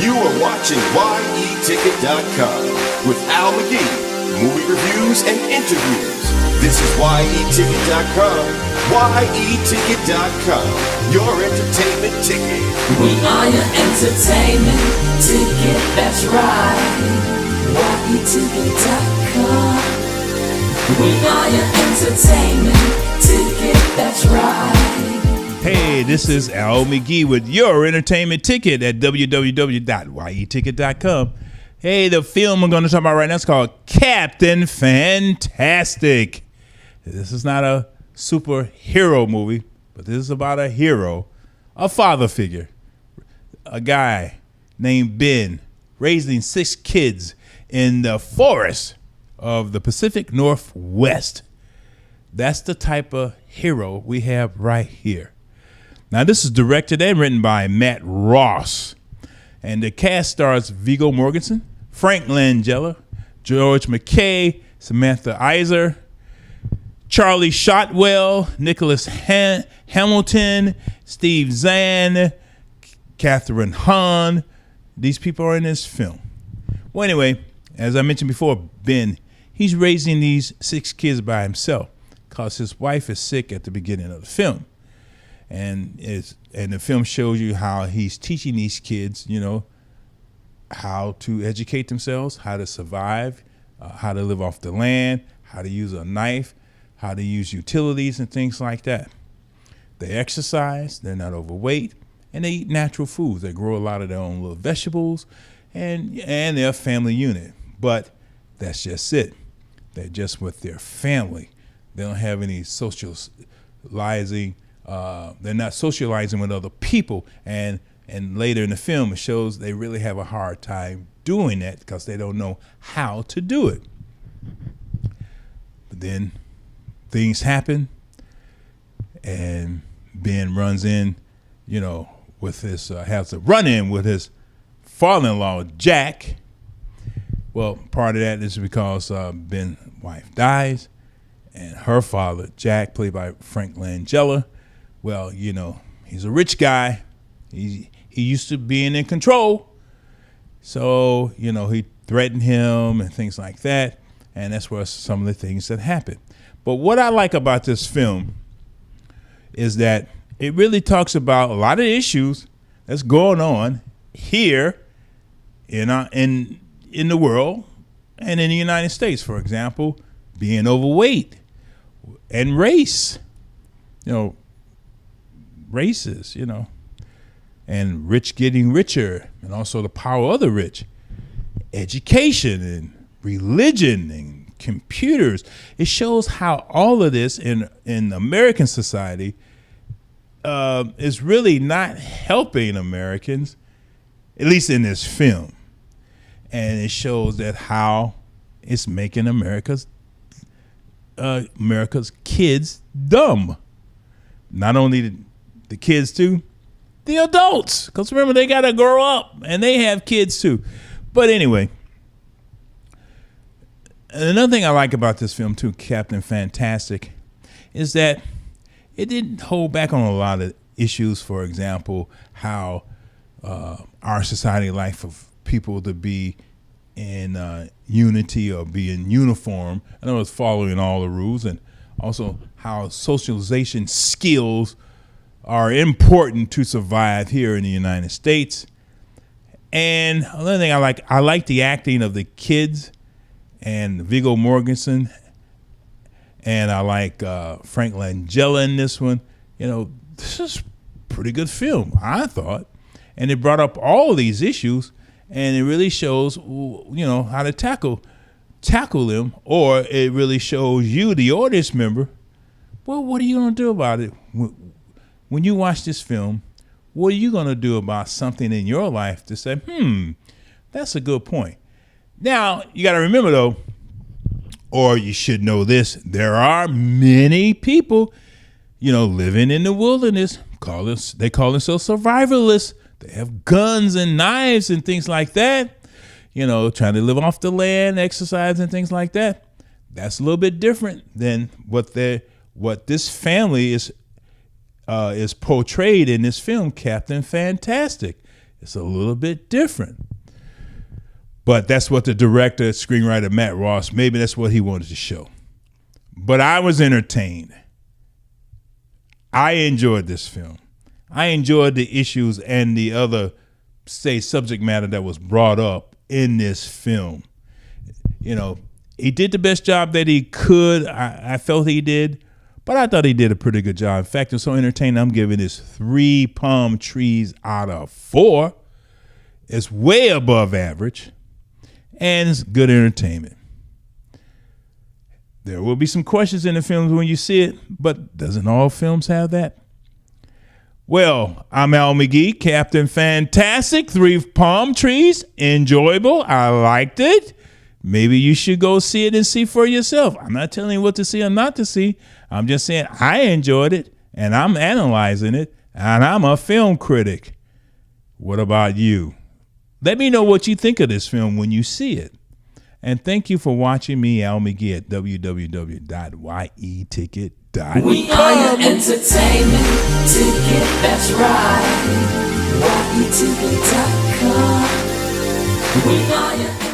You are watching YETicket.com with Al McGee, movie reviews and interviews. This is YETicket.com, YETicket.com, your entertainment ticket. We are your entertainment ticket, that's right. YETicket.com. We are your entertainment ticket, that's right. Hey, this is Al McGee with your entertainment ticket at www.yeticket.com. Hey, the film I'm going to talk about right now is called Captain Fantastic. This is not a superhero movie, but this is about a hero, a father figure, a guy named Ben raising 6 kids in the forest of the Pacific Northwest. That's the type of hero we have right here. Now, this is directed and written by Matt Ross. And the cast stars Viggo Mortensen, Frank Langella, George MacKay, Samantha Iser, Charlie Shotwell, Nicholas Hamilton, Steve Zahn, Kathryn Hahn. These people are in this film. Well, anyway, as I mentioned before, Ben, he's raising these 6 kids by himself because his wife is sick at the beginning of the film. And the film shows you how he's teaching these kids, how to educate themselves, how to survive, how to live off the land, how to use a knife, how to use utilities and things like that. They exercise, they're not overweight, and they eat natural foods. They grow a lot of their own little vegetables, and they're a family unit. But that's just it. They're just with their family. They don't have any socializing. They're not socializing with other people, and later in the film it shows they really have a hard time doing that because they don't know how to do it. But then things happen, and Ben runs in, with his has a run-in with his father-in-law Jack. Well, part of that is because Ben's wife dies, and her father Jack, played by Frank Langella. Well, he's a rich guy. He used to being in control. So, he threatened him and things like that. And that's where some of the things that happen. But what I like about this film is that it really talks about a lot of issues that's going on here in the world and in the United States. For example, being overweight and race. Races, and rich getting richer, and also the power of the rich, education and religion and computers. It shows how all of this in American society is really not helping Americans, at least in this film. And it shows that how it's making America's kids dumb. Not only the kids too, the adults, because remember, they got to grow up and they have kids too. But anyway, another thing I like about this film too, Captain Fantastic, is that it didn't hold back on a lot of issues. For example, how our society life for people to be in unity or be in uniform. In other words, following all the rules, and also how socialization skills are important to survive here in the United States. And another thing I like the acting of the kids and Viggo Mortensen, and I like Frank Langella in this one. This is a pretty good film, I thought, and it brought up all these issues, and it really shows how to tackle them, or it really shows you, the audience member, well, what are you going to do about it? When you watch this film, what are you going to do about something in your life to say, that's a good point? Now, you got to remember, though, or you should know this, there are many people, living in the wilderness. They call themselves survivalists. They have guns and knives and things like that, trying to live off the land, exercise and things like that. That's a little bit different than what this family is portrayed in this film, Captain Fantastic. It's a little bit different. But that's what the director, screenwriter Matt Ross, maybe that's what he wanted to show. But I was entertained. I enjoyed this film. I enjoyed the issues and the other, say, subject matter that was brought up in this film. You know, he did the best job that he could. I felt he did, but I thought he did a pretty good job. In fact, it's so entertaining, I'm giving this 3 palm trees out of 4. It's way above average, and it's good entertainment. There will be some questions in the films when you see it, but doesn't all films have that? Well, I'm Al McGee, Captain Fantastic, 3 palm trees, enjoyable, I liked it. Maybe you should go see it and see for yourself. I'm not telling you what to see or not to see. I'm just saying I enjoyed it, and I'm analyzing it, and I'm a film critic. What about you? Let me know what you think of this film when you see it. And thank you for watching me, Al McGee, at www.yeticket.com. We are your entertainment ticket, that's right. yeticket.com. We are your